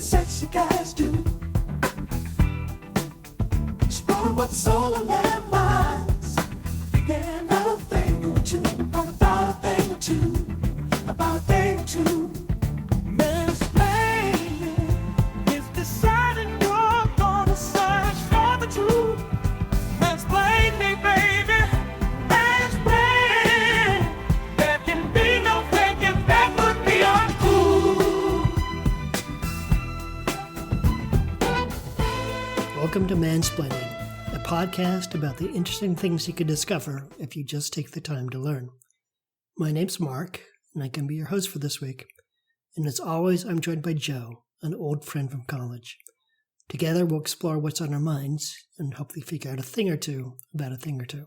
sexy guys do. Explore what's soul in their minds. Thinking about a thing or two, about a thing or two, about a thing or two. Mansplaining is deciding you're gonna search for the truth. Mansplain me, baby. Mansplain. There can be no thinking that would be uncool. Welcome to Mansplaining, a podcast about the interesting things you could discover if you just take the time to learn. My name's Mark, and I can be your host for this week. And as always, I'm joined by Joe, an old friend from college. Together, we'll explore what's on our minds and hopefully figure out a thing or two about a thing or two.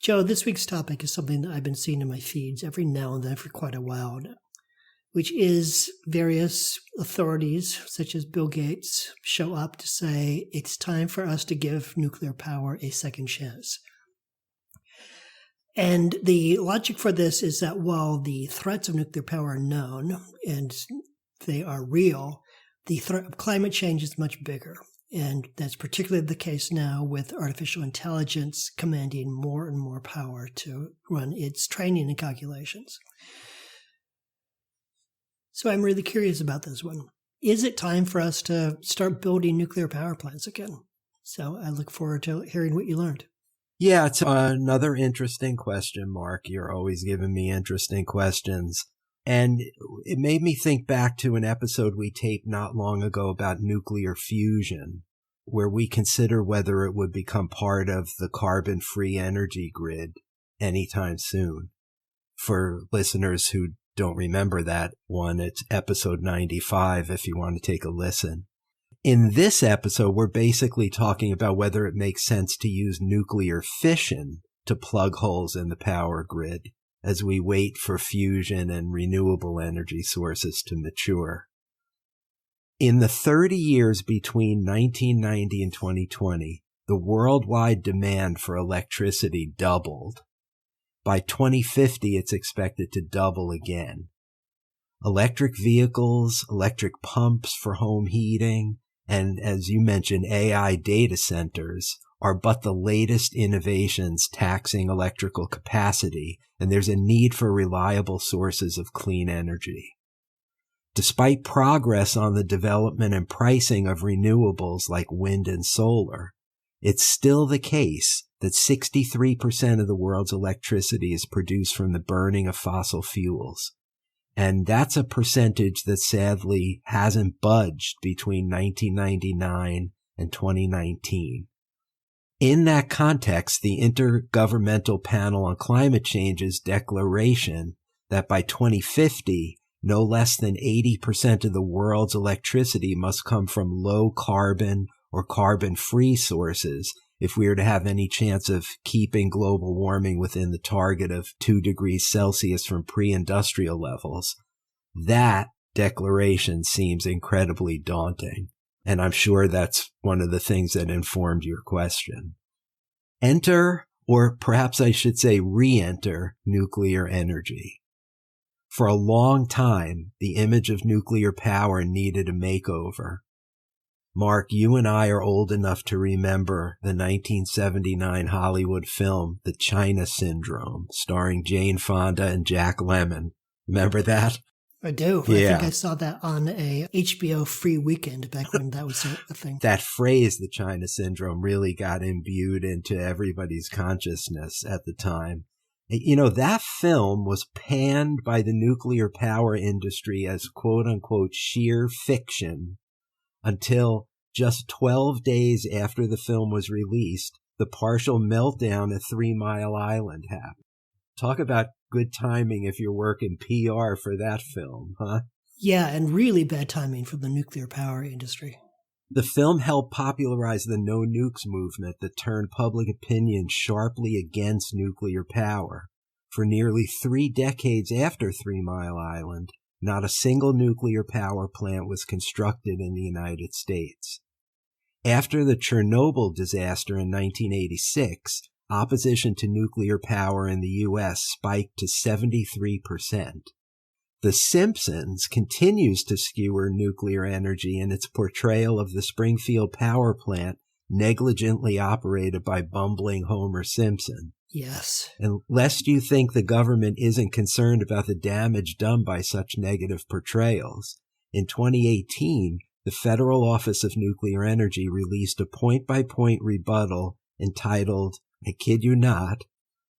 Joe, this week's topic is something that I've been seeing in my feeds every now and then for quite a while now, which is various authorities, such as Bill Gates, show up to say it's time for us to give nuclear power a second chance. And the logic for this is that while the threats of nuclear power are known and they are real, the threat of climate change is much bigger. And that's particularly the case now with artificial intelligence commanding more and more power to run its training and calculations. So I'm really curious about this one. Is it time for us to start building nuclear power plants again? So I look forward to hearing what you learned. Yeah, it's another interesting question, Mark. You're always giving me interesting questions. And it made me think back to an episode we taped not long ago about nuclear fusion, where we consider whether it would become part of the carbon-free energy grid anytime soon. For listeners who don't remember that one, it's episode 95 if you want to take a listen. In this episode, we're basically talking about whether it makes sense to use nuclear fission to plug holes in the power grid as we wait for fusion and renewable energy sources to mature. In the 30 years between 1990 and 2020, the worldwide demand for electricity doubled. By 2050, it's expected to double again. Electric vehicles, electric pumps for home heating, and as you mentioned, AI data centers are but the latest innovations taxing electrical capacity, and there's a need for reliable sources of clean energy. Despite progress on the development and pricing of renewables like wind and solar, it's still the case that 63% of the world's electricity is produced from the burning of fossil fuels. And that's a percentage that sadly hasn't budged between 1999 and 2019. In that context, the Intergovernmental Panel on Climate Change's declaration that by 2050, no less than 80% of the world's electricity must come from low carbon or carbon-free sources if we are to have any chance of keeping global warming within the target of 2 degrees Celsius from pre-industrial levels. That declaration seems incredibly daunting, and I'm sure that's one of the things that informed your question. Enter, or perhaps I should say re-enter, nuclear energy. For a long time, the image of nuclear power needed a makeover. Mark, you and I are old enough to remember the 1979 Hollywood film, The China Syndrome, starring Jane Fonda and Jack Lemmon. Remember that? I do. Yeah. I think I saw that on a HBO free weekend back when that was a thing. That phrase, the China Syndrome, really got imbued into everybody's consciousness at the time. You know, that film was panned by the nuclear power industry as quote-unquote sheer fiction until just 12 days after the film was released, the partial meltdown at 3 Mile Island happened. Talk about good timing if you're working PR for that film, huh? Yeah, and really bad timing for the nuclear power industry. The film helped popularize the No Nukes movement that turned public opinion sharply against nuclear power. For nearly 3 decades after 3 Mile Island, not a single nuclear power plant was constructed in the United States. After the Chernobyl disaster in 1986, opposition to nuclear power in the U.S. spiked to 73%. The Simpsons continues to skewer nuclear energy in its portrayal of the Springfield power plant negligently operated by bumbling Homer Simpson. Yes. And lest you think the government isn't concerned about the damage done by such negative portrayals, in 2018, the Federal Office of Nuclear Energy released a point-by-point rebuttal entitled, I kid you not,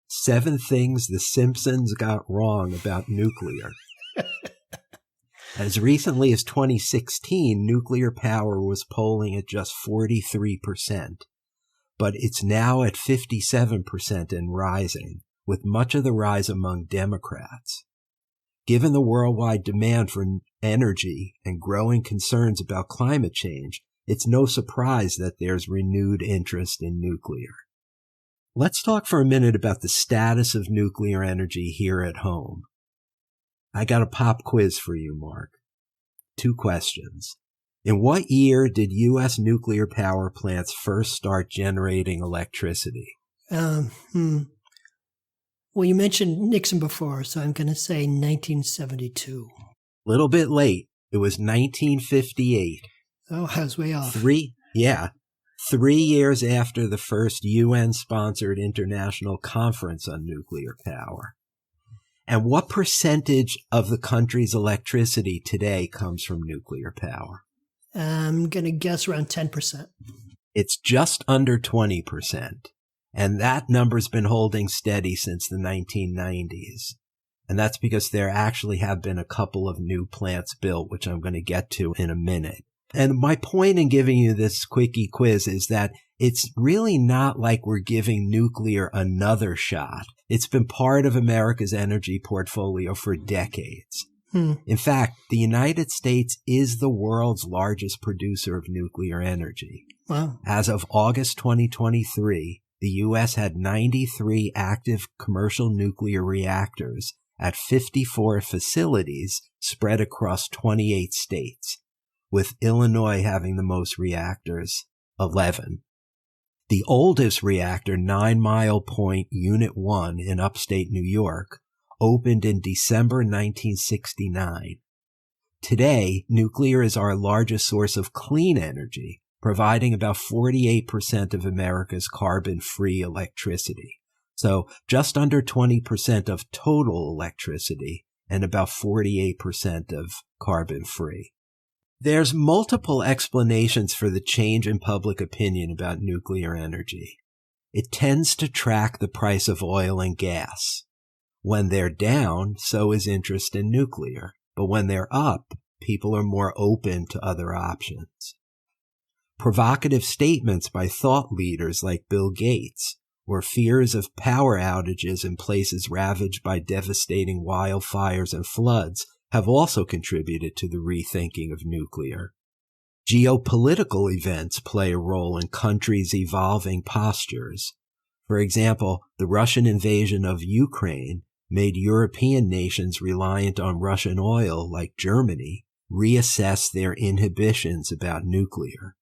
7 Things the Simpsons Got Wrong About Nuclear. As recently as 2016, nuclear power was polling at just 43%, but it's now at 57% and rising, with much of the rise among Democrats. Given the worldwide demand for energy and growing concerns about climate change, it's no surprise that there's renewed interest in nuclear. Let's talk for a minute about the status of nuclear energy here at home. I got a pop quiz for you, Mark. 2 questions. In what year did U.S. nuclear power plants first start generating electricity? Well, you mentioned Nixon before, so I'm going to say 1972. Little bit late. It was 1958. Oh, I was way off. 3 years after the first UN-sponsored international conference on nuclear power. And what percentage of the country's electricity today comes from nuclear power? I'm going to guess around 10%. It's just under 20%. And that number's been holding steady since the 1990s. And that's because there actually have been a couple of new plants built, which I'm going to get to in a minute. And my point in giving you this quickie quiz is that it's really not like we're giving nuclear another shot. It's been part of America's energy portfolio for decades. In fact, the United States is the world's largest producer of nuclear energy. Wow. As of August 2023, the U.S. had 93 active commercial nuclear reactors at 54 facilities spread across 28 states, with Illinois having the most reactors, 11. The oldest reactor, 9 Mile Point Unit 1 in upstate New York, opened in December 1969. Today, nuclear is our largest source of clean energy, providing about 48% of America's carbon-free electricity. So just under 20% of total electricity and about 48% of carbon-free. There's multiple explanations for the change in public opinion about nuclear energy. It tends to track the price of oil and gas. When they're down, so is interest in nuclear. But when they're up, people are more open to other options. Provocative statements by thought leaders like Bill Gates, or fears of power outages in places ravaged by devastating wildfires and floods, have also contributed to the rethinking of nuclear. Geopolitical events play a role in countries' evolving postures. For example, the Russian invasion of Ukraine made European nations reliant on Russian oil, like Germany, reassess their inhibitions about nuclear.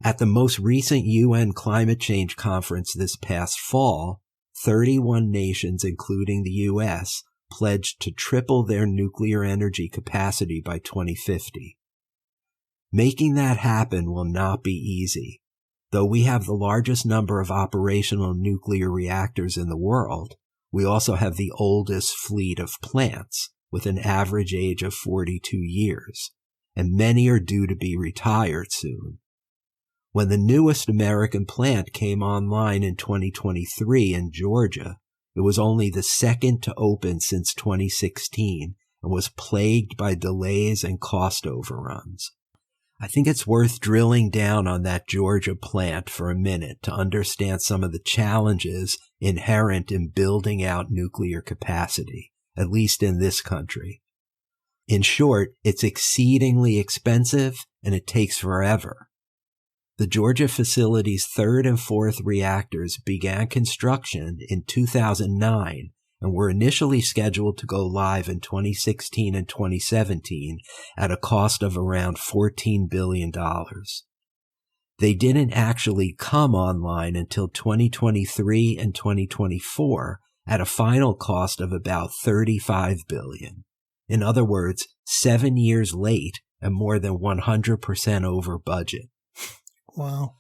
At the most recent UN climate change conference this past fall, 31 nations, including the U.S., pledged to triple their nuclear energy capacity by 2050. Making that happen will not be easy. Though we have the largest number of operational nuclear reactors in the world, we also have the oldest fleet of plants, with an average age of 42 years, and many are due to be retired soon. When the newest American plant came online in 2023 in Georgia, it was only the second to open since 2016 and was plagued by delays and cost overruns. I think it's worth drilling down on that Georgia plant for a minute to understand some of the challenges inherent in building out nuclear capacity, at least in this country. In short, it's exceedingly expensive and it takes forever. The Georgia facility's 3rd and 4th reactors began construction in 2009 and were initially scheduled to go live in 2016 and 2017 at a cost of around $14 billion. They didn't actually come online until 2023 and 2024 at a final cost of about $35 billion. In other words, 7 years late and more than 100% over budget. Wow.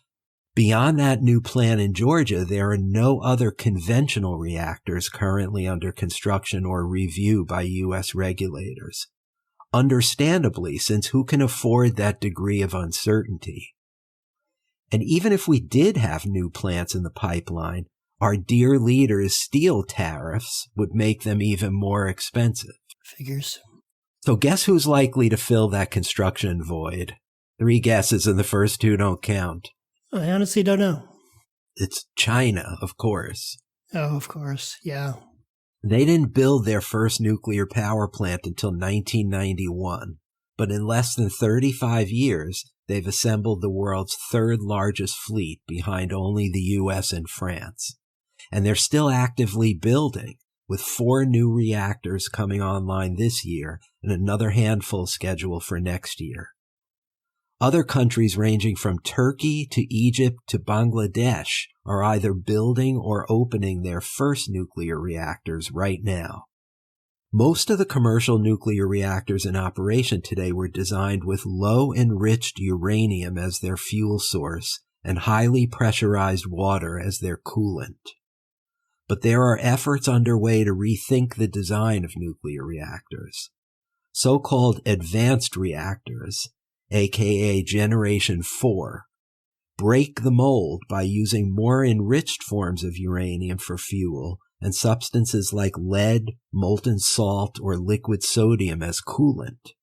Beyond that new plant in Georgia, there are no other conventional reactors currently under construction or review by U.S. regulators. Understandably, since who can afford that degree of uncertainty? And even if we did have new plants in the pipeline, our dear leaders' steel tariffs would make them even more expensive. Figures. So guess who's likely to fill that construction void? 3 guesses and the first 2 don't count. I honestly don't know. It's China, of course. Oh, of course. Yeah. They didn't build their first nuclear power plant until 1991, but in less than 35 years, they've assembled the world's 3rd largest fleet behind only the US and France. And they're still actively building, with 4 new reactors coming online this year and another handful scheduled for next year. Other countries ranging from Turkey to Egypt to Bangladesh are either building or opening their first nuclear reactors right now. Most of the commercial nuclear reactors in operation today were designed with low enriched uranium as their fuel source and highly pressurized water as their coolant. But there are efforts underway to rethink the design of nuclear reactors. So-called advanced reactors, aka Generation 4, break the mold by using more enriched forms of uranium for fuel and substances like lead, molten salt, or liquid sodium as coolant.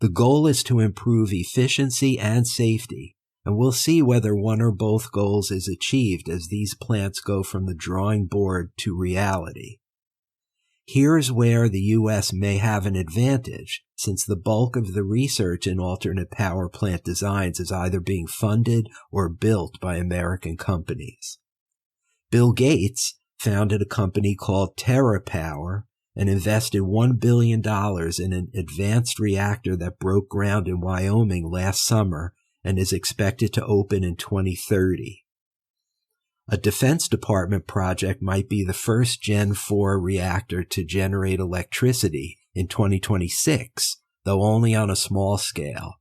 The goal is to improve efficiency and safety, and we'll see whether one or both goals is achieved as these plants go from the drawing board to reality. Here's where the U.S. may have an advantage, since the bulk of the research in alternate power plant designs is either being funded or built by American companies. Bill Gates founded a company called TerraPower and invested $1 billion in an advanced reactor that broke ground in Wyoming last summer and is expected to open in 2030. A Defense Department project might be the first Gen 4 reactor to generate electricity in 2026, though only on a small scale.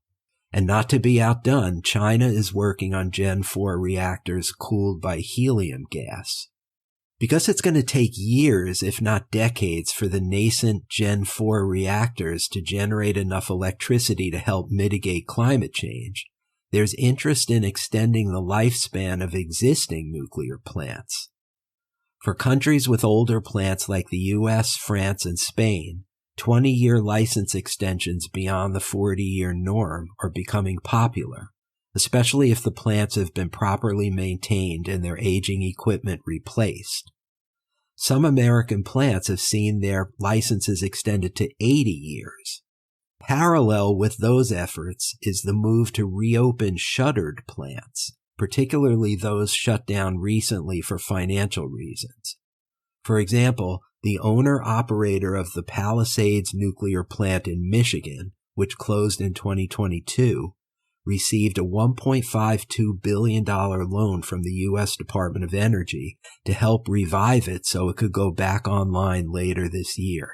And not to be outdone, China is working on Gen 4 reactors cooled by helium gas. Because it's going to take years, if not decades, for the nascent Gen 4 reactors to generate enough electricity to help mitigate climate change, there's interest in extending the lifespan of existing nuclear plants. For countries with older plants like the US, France, and Spain, 20-year license extensions beyond the 40-year norm are becoming popular, especially if the plants have been properly maintained and their aging equipment replaced. Some American plants have seen their licenses extended to 80 years. Parallel with those efforts is the move to reopen shuttered plants, particularly those shut down recently for financial reasons. For example, the owner-operator of the Palisades nuclear plant in Michigan, which closed in 2022, received a $1.52 billion loan from the U.S. Department of Energy to help revive it so it could go back online later this year.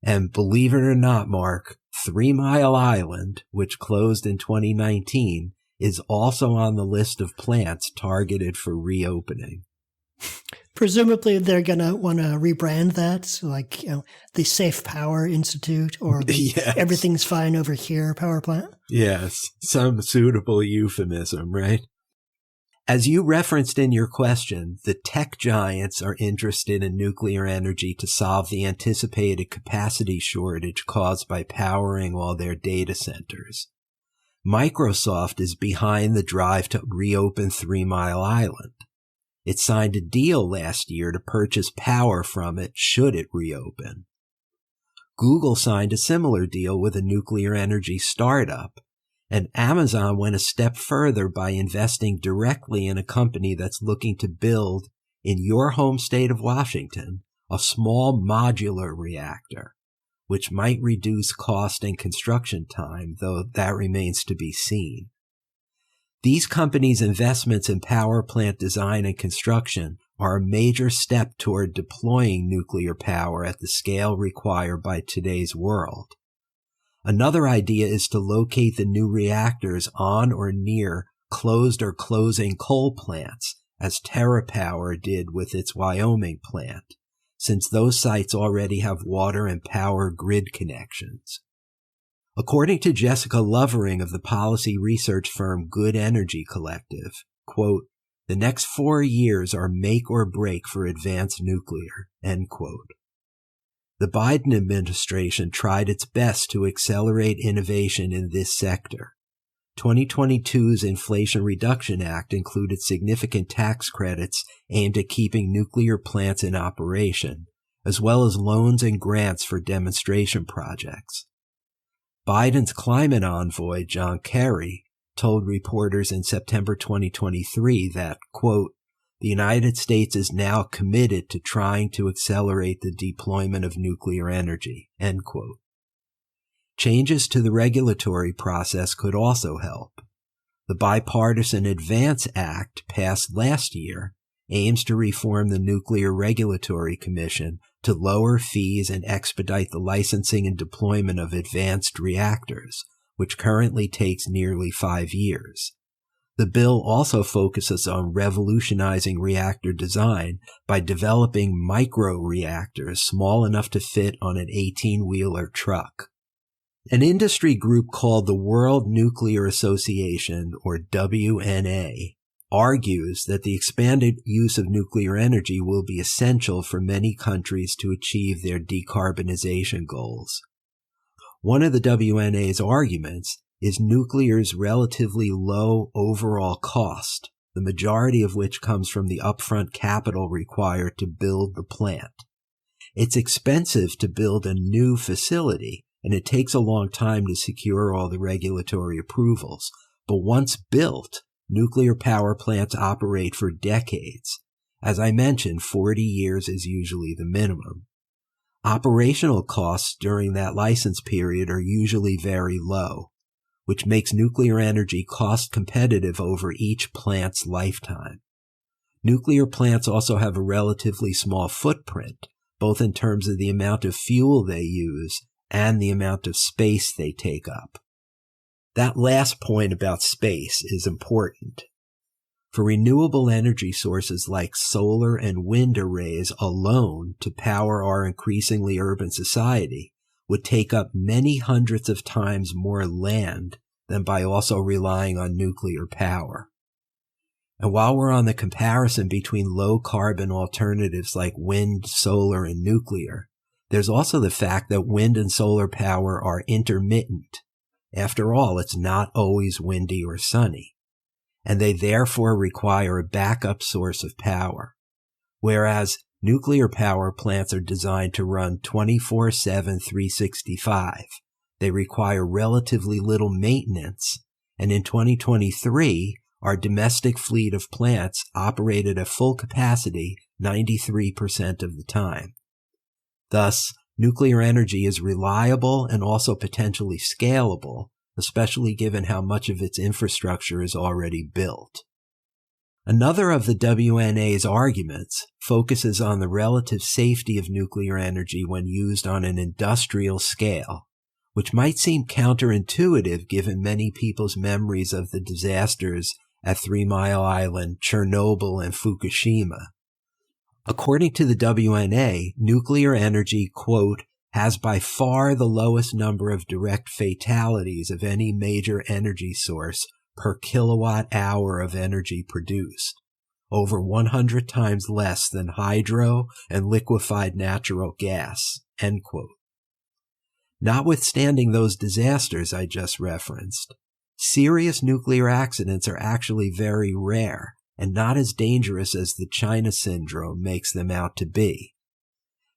And believe it or not, Mark, 3 Mile Island, which closed in 2019, is also on the list of plants targeted for reopening. Presumably they're going to want to rebrand that, so like, the Safe Power Institute or the Yes. Everything's Fine Over Here power plant. Yes, some suitable euphemism, right? As you referenced in your question, the tech giants are interested in nuclear energy to solve the anticipated capacity shortage caused by powering all their data centers. Microsoft is behind the drive to reopen 3 Mile Island. It signed a deal last year to purchase power from it should it reopen. Google signed a similar deal with a nuclear energy startup, and Amazon went a step further by investing directly in a company that's looking to build, in your home state of Washington, a small modular reactor, which might reduce cost and construction time, though that remains to be seen. These companies' investments in power plant design and construction are a major step toward deploying nuclear power at the scale required by today's world. Another idea is to locate the new reactors on or near closed or closing coal plants, as TerraPower did with its Wyoming plant, since those sites already have water and power grid connections. According to Jessica Lovering of the policy research firm Good Energy Collective, quote, "The next 4 years are make or break for advanced nuclear," end quote. The Biden administration tried its best to accelerate innovation in this sector. 2022's Inflation Reduction Act included significant tax credits aimed at keeping nuclear plants in operation, as well as loans and grants for demonstration projects. Biden's climate envoy, John Kerry, told reporters in September 2023 that, quote, "The United States is now committed to trying to accelerate the deployment of nuclear energy," end quote. Changes to the regulatory process could also help. The Bipartisan Advance Act, passed last year, aims to reform the Nuclear Regulatory Commission to lower fees and expedite the licensing and deployment of advanced reactors, which currently takes nearly 5 years. The bill also focuses on revolutionizing reactor design by developing micro-reactors small enough to fit on an 18-wheeler truck. An industry group called the World Nuclear Association, or WNA, argues that the expanded use of nuclear energy will be essential for many countries to achieve their decarbonization goals. One of the WNA's arguments is nuclear's relatively low overall cost, the majority of which comes from the upfront capital required to build the plant. It's expensive to build a new facility, and it takes a long time to secure all the regulatory approvals. But once built, nuclear power plants operate for decades. As I mentioned, 40 years is usually the minimum. Operational costs during that license period are usually very low, which makes nuclear energy cost competitive over each plant's lifetime. Nuclear plants also have a relatively small footprint, both in terms of the amount of fuel they use and the amount of space they take up. That last point about space is important. For renewable energy sources like solar and wind arrays alone to power our increasingly urban society would take up many hundreds of times more land than by also relying on nuclear power. And while we're on the comparison between low-carbon alternatives like wind, solar, and nuclear, there's also the fact that wind and solar power are intermittent. After all, it's not always windy or sunny, and they therefore require a backup source of power, whereas nuclear power plants are designed to run 24/7, 365. They require relatively little maintenance, and in 2023, our domestic fleet of plants operated at full capacity 93% of the time. Thus, nuclear energy is reliable and also potentially scalable, especially given how much of its infrastructure is already built. Another of the WNA's arguments focuses on the relative safety of nuclear energy when used on an industrial scale, which might seem counterintuitive given many people's memories of the disasters at 3 Mile Island, Chernobyl, and Fukushima. According to the WNA, nuclear energy, quote, has by far the lowest number of direct fatalities of any major energy source per kilowatt hour of energy produced, over 100 times less than hydro and liquefied natural gas, end quote. Notwithstanding those disasters I just referenced, serious nuclear accidents are actually very rare and not as dangerous as the China syndrome makes them out to be.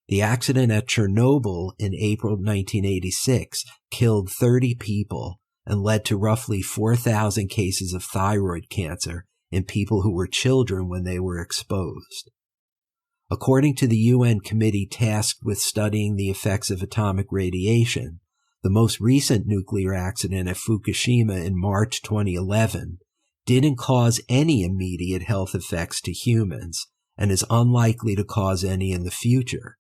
The accident at Chernobyl in April 1986 killed 30 people and led to roughly 4,000 cases of thyroid cancer in people who were children when they were exposed. According to the UN committee tasked with studying the effects of atomic radiation, the most recent nuclear accident at Fukushima in March 2011 didn't cause any immediate health effects to humans, and is unlikely to cause any in the future.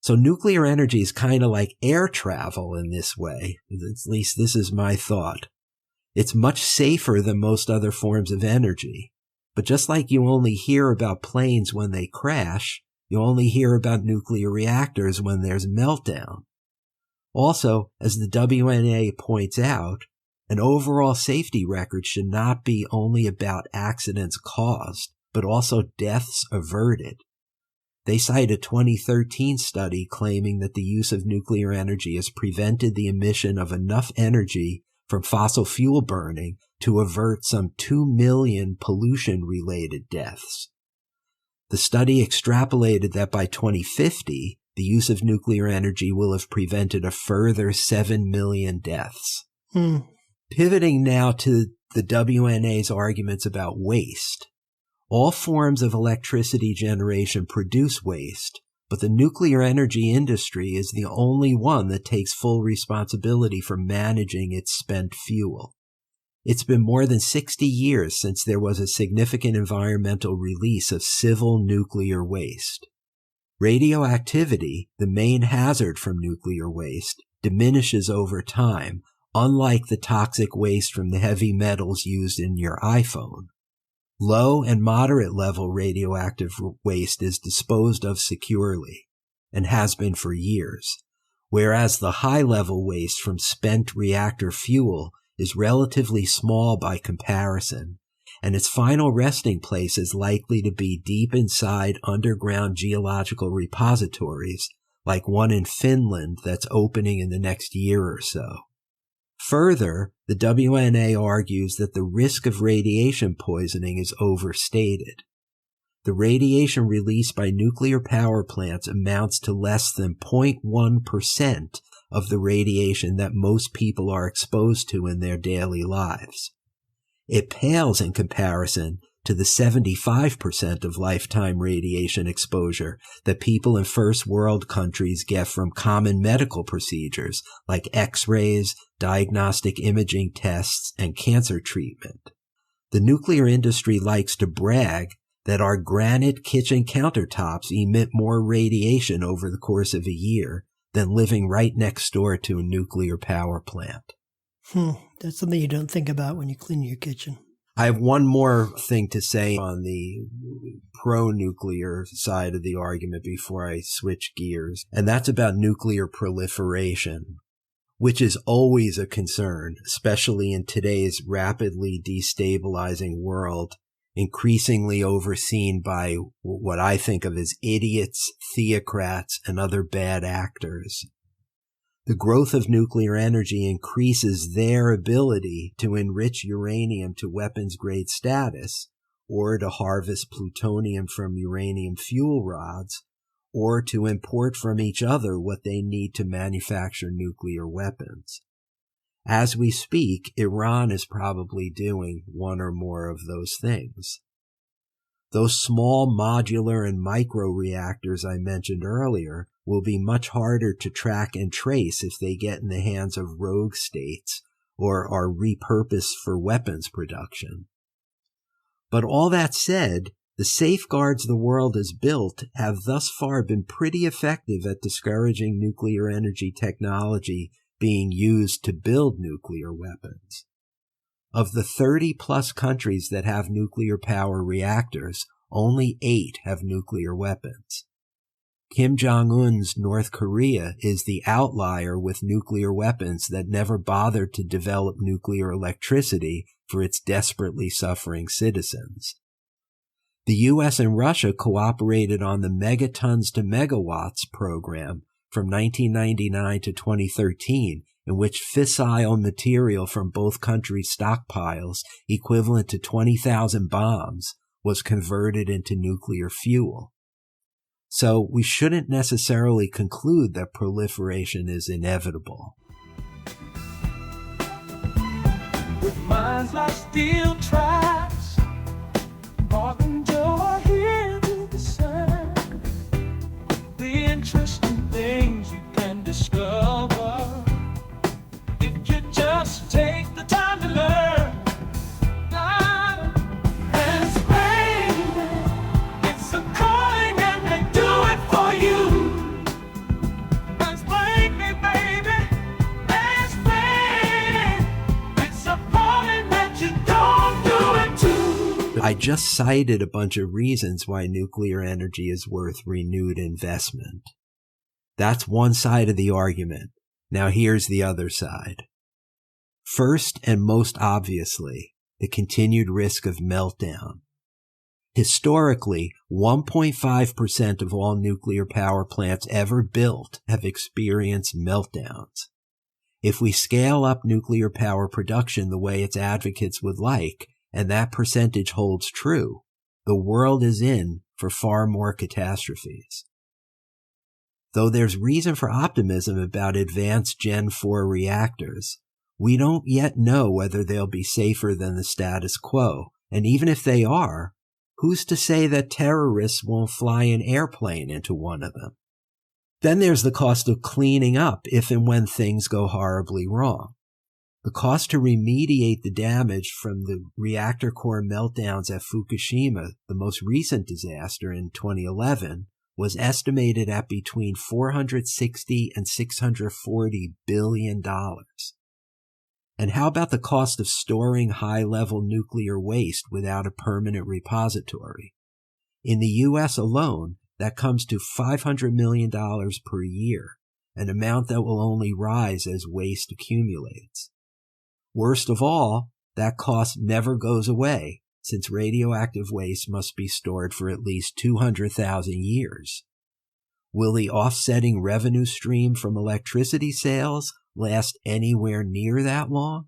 So nuclear energy is kind of like air travel in this way. At least this is my thought. It's much safer than most other forms of energy. But just like you only hear about planes when they crash, you only hear about nuclear reactors when there's meltdown. Also, as the WNA points out, an overall safety record should not be only about accidents caused, but also deaths averted. They cite a 2013 study claiming that the use of nuclear energy has prevented the emission of enough energy from fossil fuel burning to avert some 2 million pollution-related deaths. The study extrapolated that by 2050, the use of nuclear energy will have prevented a further 7 million deaths. Pivoting now to the WNA's arguments about waste. All forms of electricity generation produce waste, but the nuclear energy industry is the only one that takes full responsibility for managing its spent fuel. It's been more than 60 years since there was a significant environmental release of civil nuclear waste. Radioactivity, the main hazard from nuclear waste, diminishes over time, unlike the toxic waste from the heavy metals used in your iPhone. Low and moderate level radioactive waste is disposed of securely, and has been for years, whereas the high level waste from spent reactor fuel is relatively small by comparison, and its final resting place is likely to be deep inside underground geological repositories, like one in Finland that's opening in the next year or so. Further, the WNA argues that the risk of radiation poisoning is overstated. The radiation released by nuclear power plants amounts to less than 0.1% of the radiation that most people are exposed to in their daily lives. It pales in comparison to the 75% of lifetime radiation exposure that people in first world countries get from common medical procedures like X-rays, diagnostic imaging tests, and cancer treatment. The nuclear industry likes to brag that our granite kitchen countertops emit more radiation over the course of a year than living right next door to a nuclear power plant. That's something you don't think about when you clean your kitchen. I have one more thing to say on the pro-nuclear side of the argument before I switch gears, and that's about nuclear proliferation, which is always a concern, especially in today's rapidly destabilizing world, increasingly overseen by what I think of as idiots, theocrats, and other bad actors. The growth of nuclear energy increases their ability to enrich uranium to weapons-grade status, or to harvest plutonium from uranium fuel rods, or to import from each other what they need to manufacture nuclear weapons. As we speak, Iran is probably doing one or more of those things. Those small modular and micro reactors I mentioned earlier will be much harder to track and trace if they get in the hands of rogue states or are repurposed for weapons production. But all that said, the safeguards the world has built have thus far been pretty effective at discouraging nuclear energy technology being used to build nuclear weapons. Of the 30-plus countries that have nuclear power reactors, only 8 have nuclear weapons. Kim Jong-un's North Korea is the outlier with nuclear weapons that never bothered to develop nuclear electricity for its desperately suffering citizens. The U.S. and Russia cooperated on the Megatons to Megawatts program from 1999 to 2013, in which fissile material from both countries' stockpiles, equivalent to 20,000 bombs, was converted into nuclear fuel. So we shouldn't necessarily conclude that proliferation is inevitable. With minds like steel traps, more than joy here to discern, the interesting things you can discover if you just take the time to learn. Mansplaining, I just cited a bunch of reasons why nuclear energy is worth renewed investment. That's one side of the argument. Now here's the other side. First and most obviously, the continued risk of meltdown. Historically, 1.5% of all nuclear power plants ever built have experienced meltdowns. If we scale up nuclear power production the way its advocates would like, and that percentage holds true, the world is in for far more catastrophes. Though there's reason for optimism about advanced Gen 4 reactors, we don't yet know whether they'll be safer than the status quo, and even if they are, who's to say that terrorists won't fly an airplane into one of them? Then there's the cost of cleaning up if and when things go horribly wrong. The cost to remediate the damage from the reactor core meltdowns at Fukushima, the most recent disaster in 2011, was estimated at between $460 and $640 billion. And how about the cost of storing high-level nuclear waste without a permanent repository? In the U.S. alone, that comes to $500 million per year, an amount that will only rise as waste accumulates. Worst of all, that cost never goes away, since radioactive waste must be stored for at least 200,000 years. Will the offsetting revenue stream from electricity sales last anywhere near that long?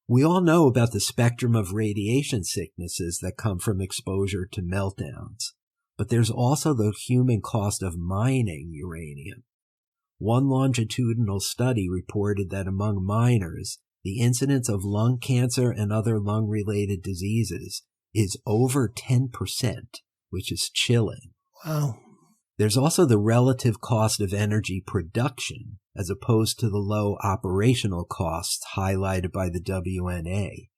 We all know about the spectrum of radiation sicknesses that come from exposure to meltdowns, but there's also the human cost of mining uranium. One longitudinal study reported that among miners, the incidence of lung cancer and other lung-related diseases is over 10%, which is chilling. Wow. There's also the relative cost of energy production, as opposed to the low operational costs highlighted by the WNA.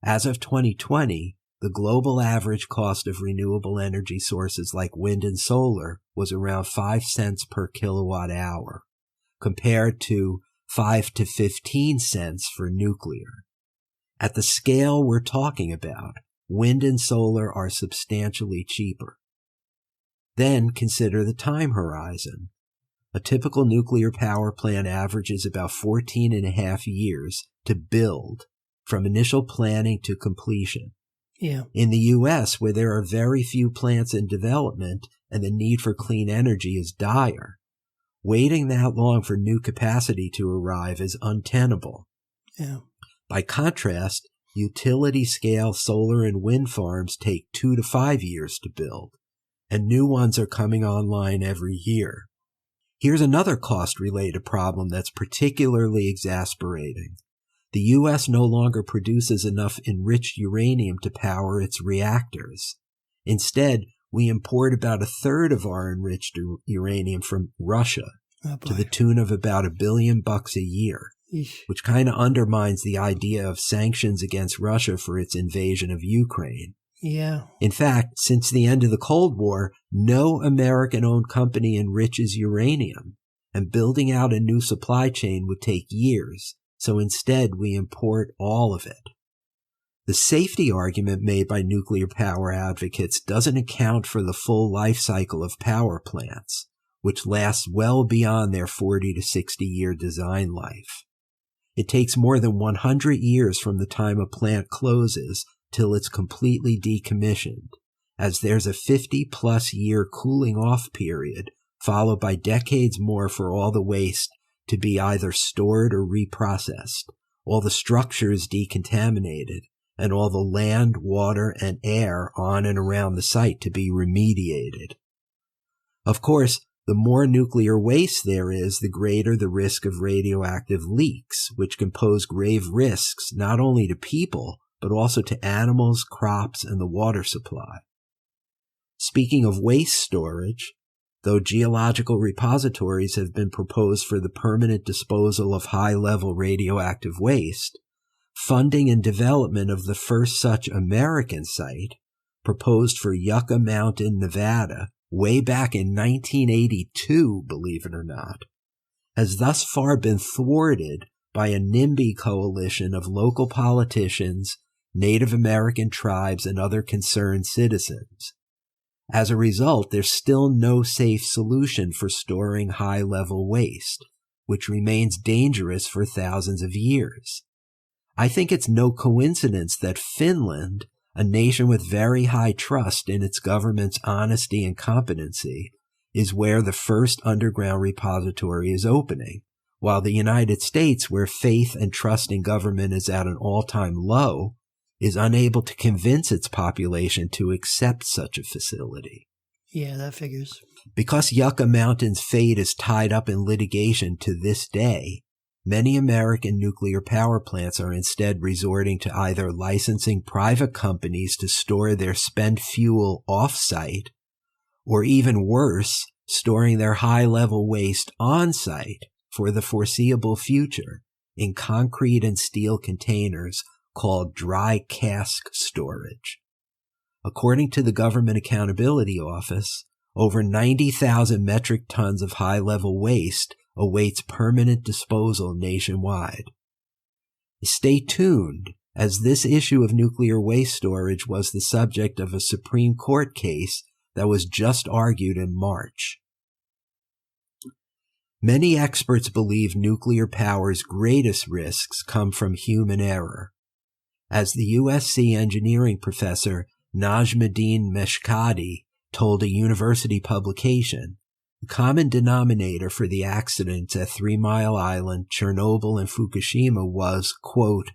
As of 2020, the global average cost of renewable energy sources like wind and solar was around 5 cents per kilowatt hour, compared to 5 to 15 cents for nuclear. At the scale we're talking about, wind and solar are substantially cheaper. Then consider the time horizon. A typical nuclear power plant averages about 14 and a half years to build, from initial planning to completion. Yeah. In the U.S., where there are very few plants in development and the need for clean energy is dire, waiting that long for new capacity to arrive is untenable. Yeah. By contrast, utility-scale solar and wind farms take 2 to 5 years to build, and new ones are coming online every year. Here's another cost-related problem that's particularly exasperating. The U.S. no longer produces enough enriched uranium to power its reactors. Instead, we import about a third of our enriched uranium from Russia, to the tune of about $1 billion a year, which kind of undermines the idea of sanctions against Russia for its invasion of Ukraine. Yeah. In fact, since the end of the Cold War, no American-owned company enriches uranium, and building out a new supply chain would take years, so instead we import all of it. The safety argument made by nuclear power advocates doesn't account for the full life cycle of power plants, which lasts well beyond their 40 to 60-year design life. It takes more than 100 years from the time a plant closes till it's completely decommissioned, as there's a 50-plus year cooling off period, followed by decades more for all the waste to be either stored or reprocessed, all the structures decontaminated, and all the land, water, and air on and around the site to be remediated. Of course, the more nuclear waste there is, the greater the risk of radioactive leaks, which can pose grave risks not only to people, but also to animals, crops, and the water supply. Speaking of waste storage, though geological repositories have been proposed for the permanent disposal of high-level radioactive waste, funding and development of the first such American site, proposed for Yucca Mountain, Nevada, way back in 1982, believe it or not, has thus far been thwarted by a NIMBY coalition of local politicians, Native American tribes, and other concerned citizens. As a result, there's still no safe solution for storing high-level waste, which remains dangerous for thousands of years. I think it's no coincidence that Finland, a nation with very high trust in its government's honesty and competency, is where the first underground repository is opening, while the United States, where faith and trust in government is at an all-time low, is unable to convince its population to accept such a facility. Yeah, that figures. Because Yucca Mountain's fate is tied up in litigation to this day, many American nuclear power plants are instead resorting to either licensing private companies to store their spent fuel off-site, or even worse, storing their high-level waste on-site for the foreseeable future in concrete and steel containers called dry cask storage. According to the Government Accountability Office, over 90,000 metric tons of high-level waste awaits permanent disposal nationwide. Stay tuned, as this issue of nuclear waste storage was the subject of a Supreme Court case that was just argued in March. Many experts believe nuclear power's greatest risks come from human error. As the USC engineering professor Najmuddin Meshkadi told a university publication, the common denominator for the accidents at 3 Mile Island, Chernobyl, and Fukushima was, quote,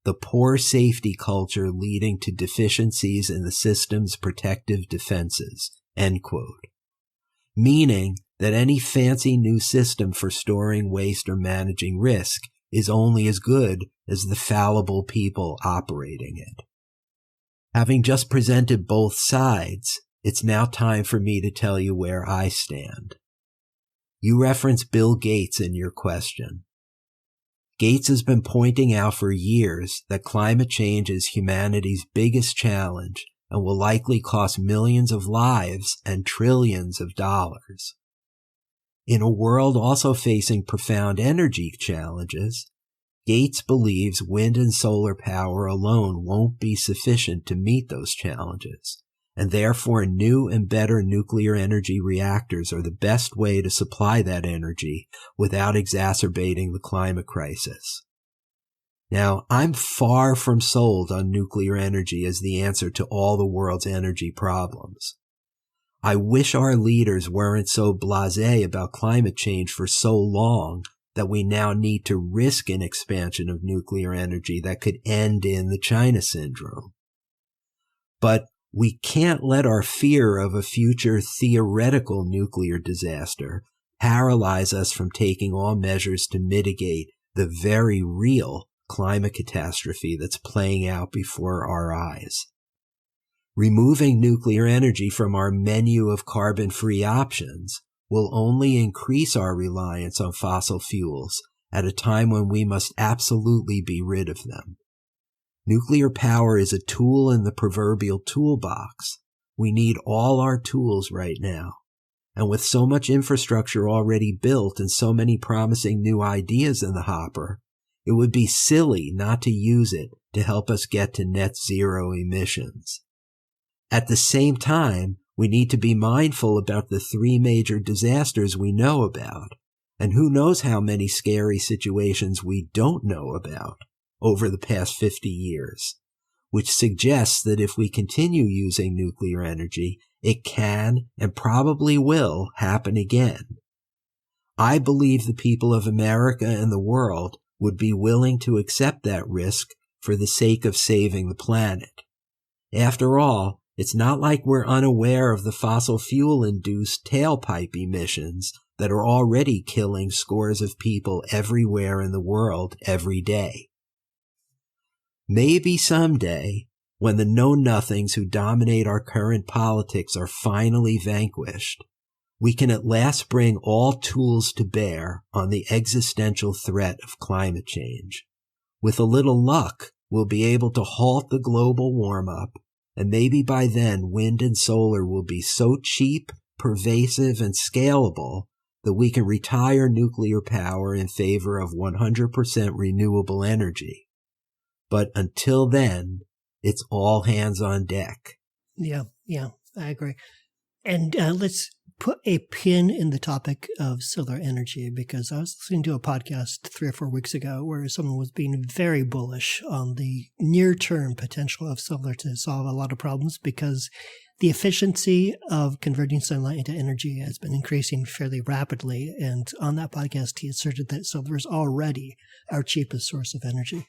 the poor safety culture leading to deficiencies in the system's protective defenses, end quote. Meaning that any fancy new system for storing waste or managing risk is only as good as the fallible people operating it. Having just presented both sides, it's now time for me to tell you where I stand. You referenced Bill Gates in your question. Gates has been pointing out for years that climate change is humanity's biggest challenge and will likely cost millions of lives and trillions of dollars. In a world also facing profound energy challenges, Gates believes wind and solar power alone won't be sufficient to meet those challenges, and therefore new and better nuclear energy reactors are the best way to supply that energy without exacerbating the climate crisis. Now, I'm far from sold on nuclear energy as the answer to all the world's energy problems. I wish our leaders weren't so blasé about climate change for so long that we now need to risk an expansion of nuclear energy that could end in the China syndrome. But we can't let our fear of a future theoretical nuclear disaster paralyze us from taking all measures to mitigate the very real climate catastrophe that's playing out before our eyes. Removing nuclear energy from our menu of carbon-free options will only increase our reliance on fossil fuels at a time when we must absolutely be rid of them. Nuclear power is a tool in the proverbial toolbox. We need all our tools right now. And with so much infrastructure already built and so many promising new ideas in the hopper, it would be silly not to use it to help us get to net zero emissions. At the same time, we need to be mindful about the 3 major disasters we know about, and who knows how many scary situations we don't know about over the past 50 years, which suggests that if we continue using nuclear energy, it can and probably will happen again. I believe the people of America and the world would be willing to accept that risk for the sake of saving the planet. After all, it's not like we're unaware of the fossil fuel-induced tailpipe emissions that are already killing scores of people everywhere in the world every day. Maybe someday, when the know-nothings who dominate our current politics are finally vanquished, we can at last bring all tools to bear on the existential threat of climate change. With a little luck, we'll be able to halt the global warm-up, and maybe by then wind and solar will be so cheap, pervasive, and scalable that we can retire nuclear power in favor of 100% renewable energy. But until then, it's all hands on deck. Yeah, I agree. And let's put a pin in the topic of solar energy, because I was listening to a podcast 3 or 4 weeks ago where someone was being very bullish on the near-term potential of solar to solve a lot of problems, because the efficiency of converting sunlight into energy has been increasing fairly rapidly. And on that podcast, he asserted that solar is already our cheapest source of energy.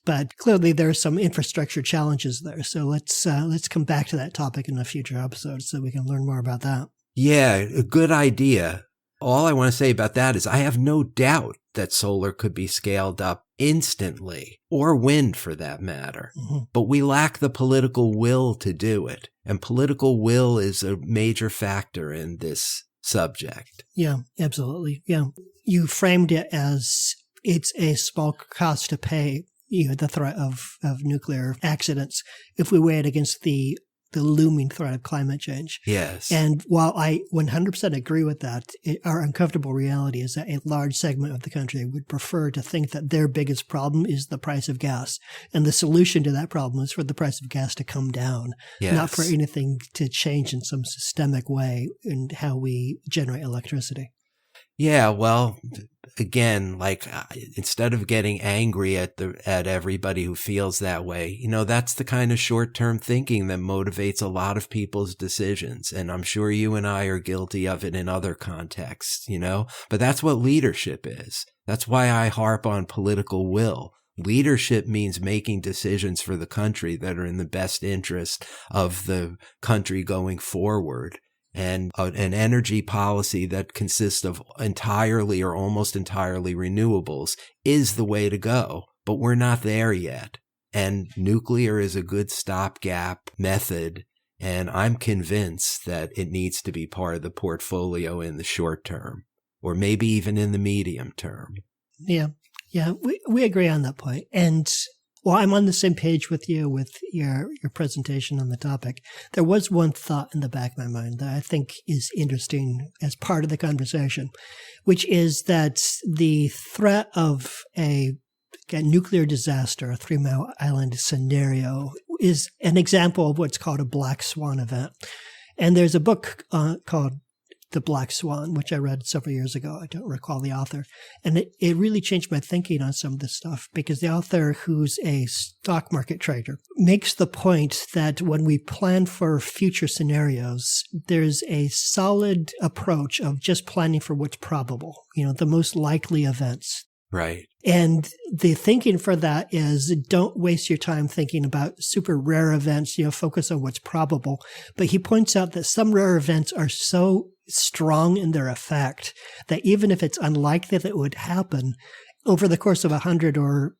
But clearly there are some infrastructure challenges there. So let's come back to that topic in a future episode so we can learn more about that. Yeah, a good idea. All I want to say about that is I have no doubt that solar could be scaled up instantly, or wind for that matter. Mm-hmm. But we lack the political will to do it. And political will is a major factor in this subject. Yeah, absolutely. Yeah. You framed it as it's a small cost to pay, the threat of nuclear accidents if we weigh it against the looming threat of climate change. Yes. And while I 100% agree with that, our uncomfortable reality is that a large segment of the country would prefer to think that their biggest problem is the price of gas. And the solution to that problem is for the price of gas to come down, Yes. not for anything to change in some systemic way in how we generate electricity. Yeah, well, again, like instead of getting angry at everybody who feels that way, that's the kind of short-term thinking that motivates a lot of people's decisions. And I'm sure you and I are guilty of it in other contexts, but that's what leadership is. That's why I harp on political will. Leadership means making decisions for the country that are in the best interest of the country going forward. And an energy policy that consists of entirely or almost entirely renewables is the way to go. But we're not there yet. And nuclear is a good stopgap method. And I'm convinced that it needs to be part of the portfolio in the short term, or maybe even in the medium term. Yeah, we agree on that point. And while I'm on the same page with you with your presentation on the topic, there was one thought in the back of my mind that I think is interesting as part of the conversation, which is that the threat of a nuclear disaster, a 3 Mile Island scenario, is an example of what's called a black swan event. And there's a book called The Black Swan, which I read several years ago. I don't recall the author. And it really changed my thinking on some of this stuff, because the author, who's a stock market trader, makes the point that when we plan for future scenarios, there's a solid approach of just planning for what's probable, the most likely events. Right. And the thinking for that is don't waste your time thinking about super rare events, focus on what's probable. But he points out that some rare events are so strong in their effect that even if it's unlikely that it would happen, over the course of 100 or,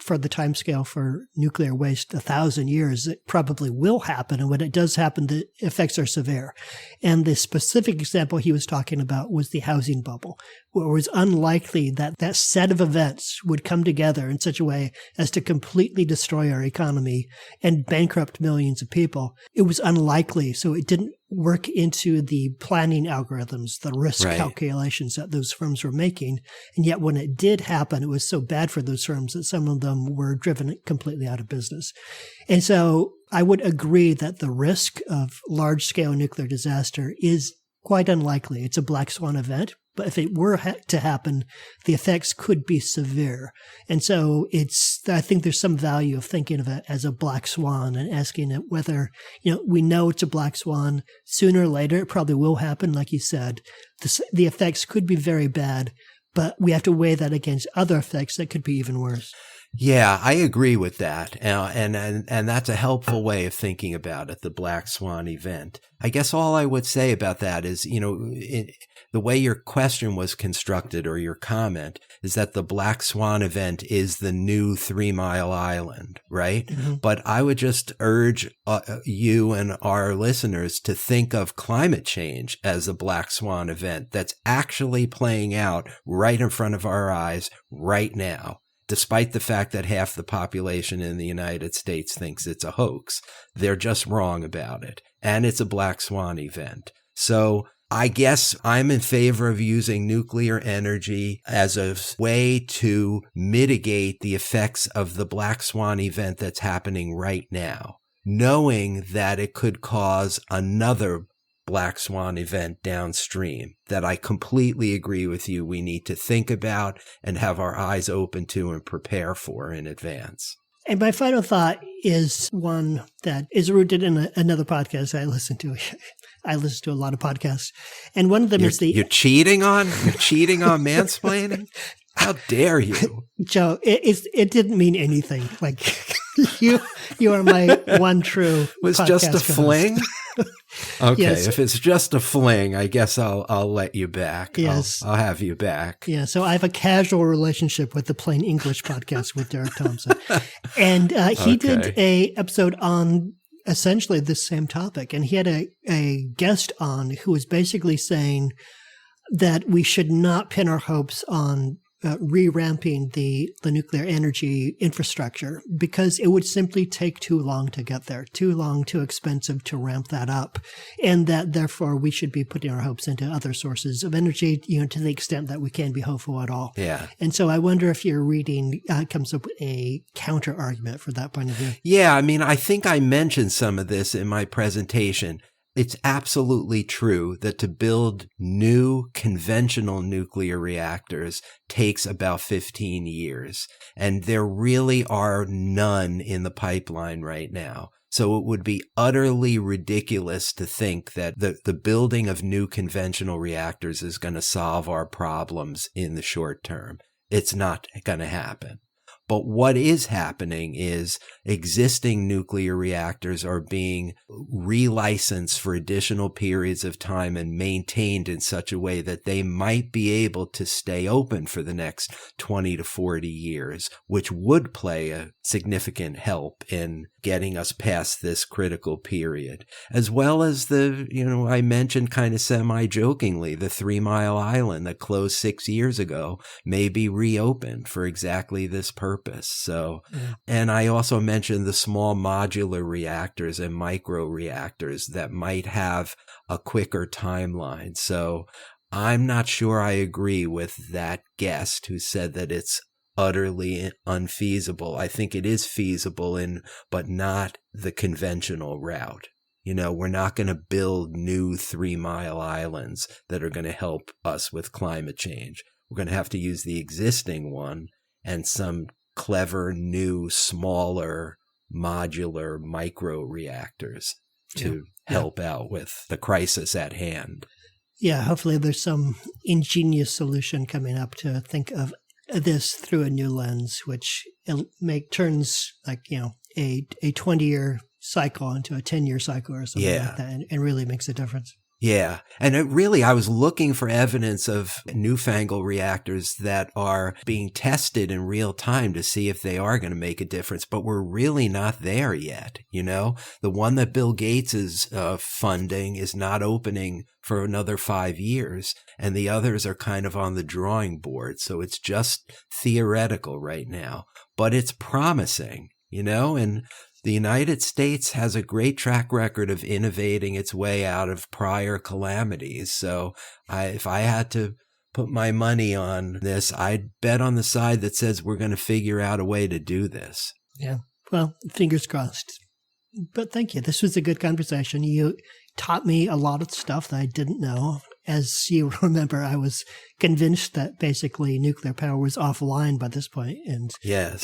for the time scale for nuclear waste, 1,000 years, it probably will happen. And when it does happen, the effects are severe. And the specific example he was talking about was the housing bubble, where it was unlikely that that set of events would come together in such a way as to completely destroy our economy and bankrupt millions of people. It was unlikely, so it didn't work into the planning algorithms, the risk calculations that those firms were making. And yet when it did happen, it was so bad for those firms that some of them were driven completely out of business. And so I would agree that the risk of large-scale nuclear disaster is quite unlikely. It's a black swan event, but if it were to happen, the effects could be severe. And so I think there's some value of thinking of it as a black swan and asking it whether, we know it's a black swan. Sooner or later, it probably will happen. Like you said, the effects could be very bad, but we have to weigh that against other effects that could be even worse. Yeah, I agree with that. And that's a helpful way of thinking about it, the black swan event. I guess all I would say about that is, the way your question was constructed, or your comment, is that the black swan event is the new 3 Mile Island, right? Mm-hmm. But I would just urge you and our listeners to think of climate change as a black swan event that's actually playing out right in front of our eyes right now. Despite the fact that half the population in the United States thinks it's a hoax, they're just wrong about it. And it's a black swan event. So I guess I'm in favor of using nuclear energy as a way to mitigate the effects of the black swan event that's happening right now, knowing that it could cause another black swan event downstream that I completely agree with you we need to think about and have our eyes open to and prepare for in advance. And my final thought is one that is rooted in another podcast I listen to. I listen to a lot of podcasts. And one of them is You're cheating on mansplaining? How dare you? Joe, it didn't mean anything. Like you are my one true It was podcast just a co-host. fling? Okay, Yes. if it's just a fling, I guess I'll let you back. Yes. I'll have you back. Yeah, so I have a casual relationship with the Plain English podcast with Derek Thompson. And he did a episode on essentially this same topic. And he had a guest on who was basically saying that we should not pin our hopes on re-ramping the nuclear energy infrastructure because it would simply take too long to get there, too long, too expensive to ramp that up. And that therefore we should be putting our hopes into other sources of energy, to the extent that we can be hopeful at all. Yeah. And so I wonder if your reading comes up with a counter argument for that point of view. Yeah, I mean, I think I mentioned some of this in my presentation. It's absolutely true that to build new conventional nuclear reactors takes about 15 years. And there really are none in the pipeline right now. So it would be utterly ridiculous to think that the building of new conventional reactors is going to solve our problems in the short term. It's not going to happen. But what is happening is existing nuclear reactors are being relicensed for additional periods of time and maintained in such a way that they might be able to stay open for the next 20 to 40 years, which would play a significant help in getting us past this critical period, as well as I mentioned kind of semi-jokingly, the 3 Mile Island that closed 6 years ago may be reopened for exactly this purpose. So, and I also mentioned the small modular reactors and micro reactors that might have a quicker timeline. So I'm not sure I agree with that guest who said that it's utterly unfeasible. I think it is feasible but not the conventional route. We're not going to build new 3 Mile Islands that are going to help us with climate change. We're going to have to use the existing one and some clever new smaller modular micro reactors to help out with the crisis at hand. Yeah, hopefully there's some ingenious solution coming up to think of this through a new lens, which turns like, a 20-year cycle into a 10-year cycle or something like that, and really makes a difference. Yeah. And I was looking for evidence of newfangled reactors that are being tested in real time to see if they are going to make a difference, but we're really not there yet. The one that Bill Gates is funding is not opening for another 5 years, and the others are kind of on the drawing board. So it's just theoretical right now, but it's promising, and the United States has a great track record of innovating its way out of prior calamities. So if I had to put my money on this, I'd bet on the side that says we're going to figure out a way to do this. Yeah. Well, fingers crossed. But thank you. This was a good conversation. You taught me a lot of stuff that I didn't know. As you remember, I was convinced that basically nuclear power was offline by this point, and yes,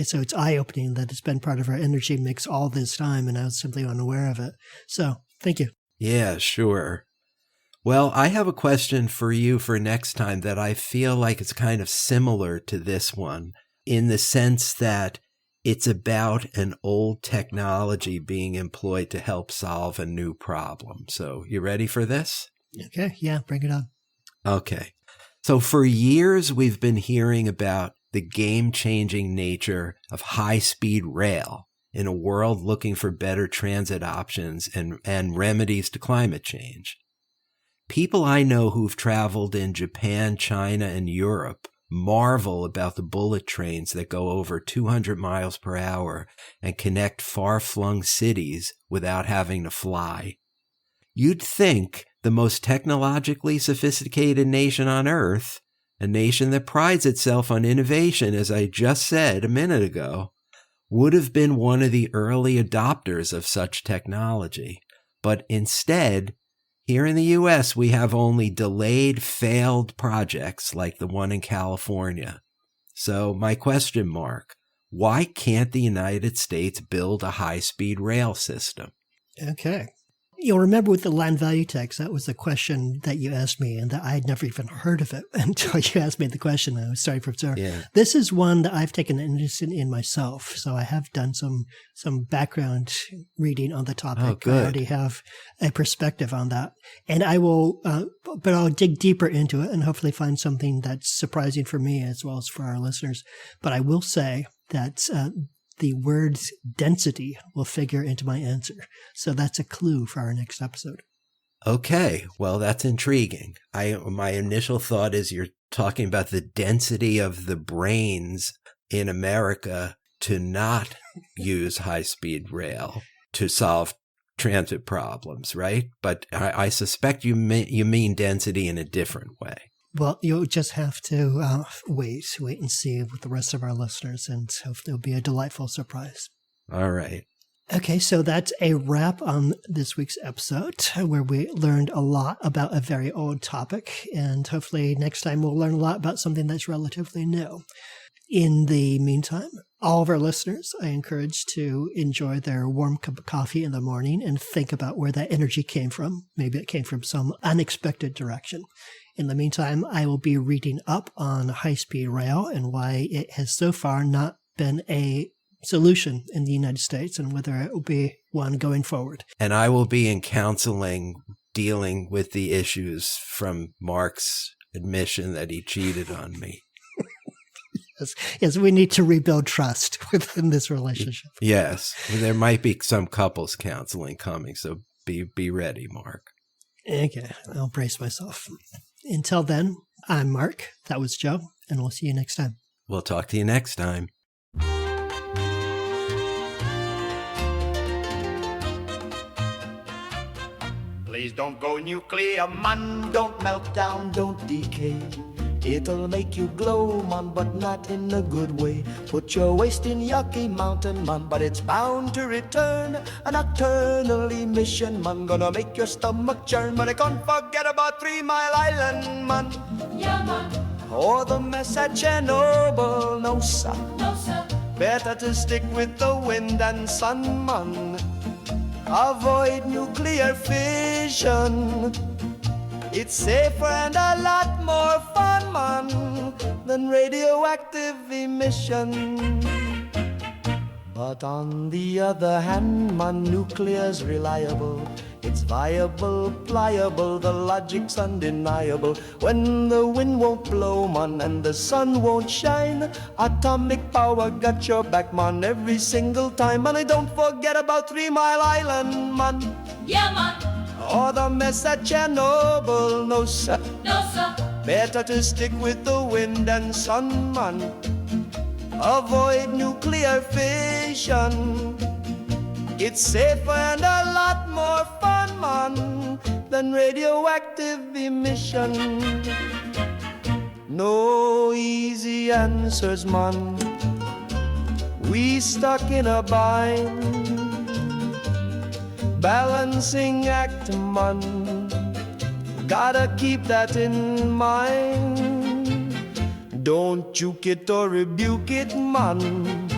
so it's eye-opening that it's been part of our energy mix all this time, and I was simply unaware of it. So, thank you. Yeah, sure. Well, I have a question for you for next time that I feel like it's kind of similar to this one, in the sense that it's about an old technology being employed to help solve a new problem. So, you ready for this? Okay, yeah, bring it on. Okay. So for years, we've been hearing about the game-changing nature of high-speed rail in a world looking for better transit options and remedies to climate change. People I know who've traveled in Japan, China, and Europe marvel about the bullet trains that go over 200 miles per hour and connect far-flung cities without having to fly. You'd think the most technologically sophisticated nation on Earth, a nation that prides itself on innovation, as I just said a minute ago, would have been one of the early adopters of such technology. But instead, here in the U.S., we have only delayed, failed projects like the one in California. So my question, Mark, why can't the United States build a high-speed rail system? Okay. You'll remember with the land value tax, that was the question that you asked me, and that I had never even heard of it until you asked me the question. I was sorry for observing. Yeah. This is one that I've taken an interest in myself. So I have done some background reading on the topic. Oh, good. I already have a perspective on that. And I will, but I'll dig deeper into it and hopefully find something that's surprising for me as well as for our listeners. But I will say that the words density will figure into my answer. So that's a clue for our next episode. Okay, well, that's intriguing. My initial thought is you're talking about the density of the brains in America to not use high-speed rail to solve transit problems, right? But I suspect you mean density in a different way. Well, you'll just have to wait and see with the rest of our listeners, and hope there'll be a delightful surprise. All right. Okay, so that's a wrap on this week's episode, where we learned a lot about a very old topic, and hopefully next time we'll learn a lot about something that's relatively new. In the meantime, all of our listeners, I encourage to enjoy their warm cup of coffee in the morning and think about where that energy came from. Maybe it came from some unexpected direction. In the meantime, I will be reading up on high-speed rail and why it has so far not been a solution in the United States and whether it will be one going forward. And I will be in counseling dealing with the issues from Mark's admission that he cheated on me. Yes, we need to rebuild trust within this relationship. Yes, there might be some couples counseling coming, so be ready, Mark. Okay, I'll brace myself. Until then, I'm Mark, that was Joe, and we'll see you next time. We'll talk to you next time. Please don't go nuclear, man. Don't melt down, don't decay. It'll make you glow, man, but not in a good way. Put your waste in yucky mountain, man, but it's bound to return. A nocturnal emission, man, gonna make your stomach churn. But I can't forget about 3 Mile Island, man. Yeah, man. Or the mess at Chernobyl, no, sir. No, sir. Better to stick with the wind and sun, man. Avoid nuclear fission. It's safer and a lot more fun, man, than radioactive emission. But on the other hand, man, nuclear's reliable. It's viable, pliable, the logic's undeniable. When the wind won't blow, man, and the sun won't shine, atomic power got your back, man, every single time. And I don't forget about 3 Mile Island, man. Yeah, man. Or the mess at Chernobyl, no, sir. No, sir. Better to stick with the wind and sun, man. Avoid nuclear fission. It's safer and a lot more fun, man, than radioactive emission. No easy answers, man. We stuck in a bind. Balancing act, man. Gotta keep that in mind. Don't juke it or rebuke it, man.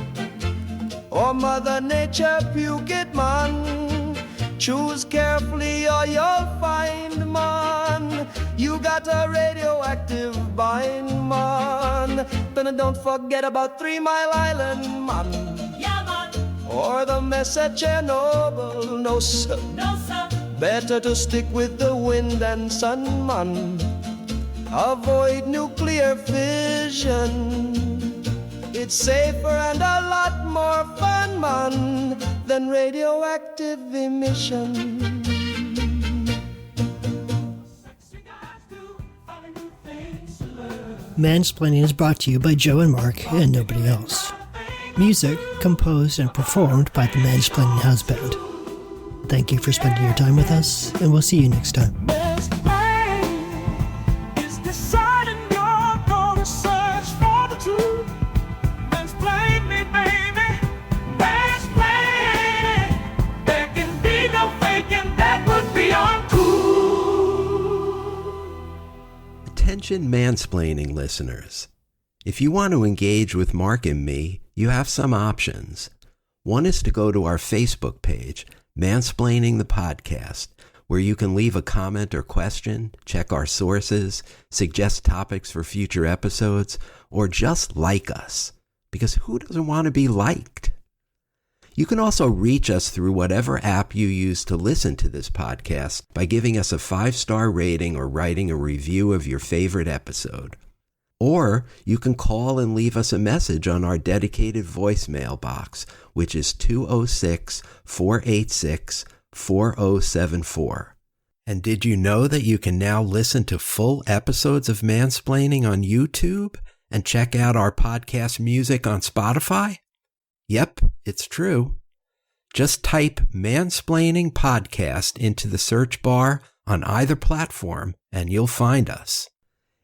Or Mother Nature puke it, man. Choose carefully or you'll find, man, you got a radioactive bind, man. Then don't forget about 3 Mile Island, man. Yeah, man. Or the mess at Chernobyl, no, sir. No, sir. Better to stick with the wind and sun, man. Avoid nuclear fission. It's safer and a lot more fun, man, than radioactive emission. Mansplaining is brought to you by Joe and Mark and nobody else. Music composed and performed by the Mansplaining House Band. Thank you for spending your time with us, and we'll see you next time. Attention Mansplaining listeners. If you want to engage with Mark and me, you have some options. One is to go to our Facebook page, Mansplaining the Podcast, where you can leave a comment or question, check our sources, suggest topics for future episodes, or just like us. Because who doesn't want to be liked? You can also reach us through whatever app you use to listen to this podcast by giving us a 5-star rating or writing a review of your favorite episode. Or you can call and leave us a message on our dedicated voicemail box, which is 206-486-4074. And did you know that you can now listen to full episodes of Mansplaining on YouTube and check out our podcast music on Spotify? Yep, it's true. Just type Mansplaining Podcast into the search bar on either platform and you'll find us.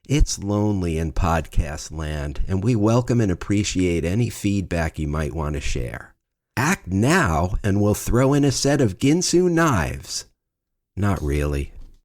It's lonely in podcast land, and we welcome and appreciate any feedback you might want to share. Act now and we'll throw in a set of Ginsu knives. Not really.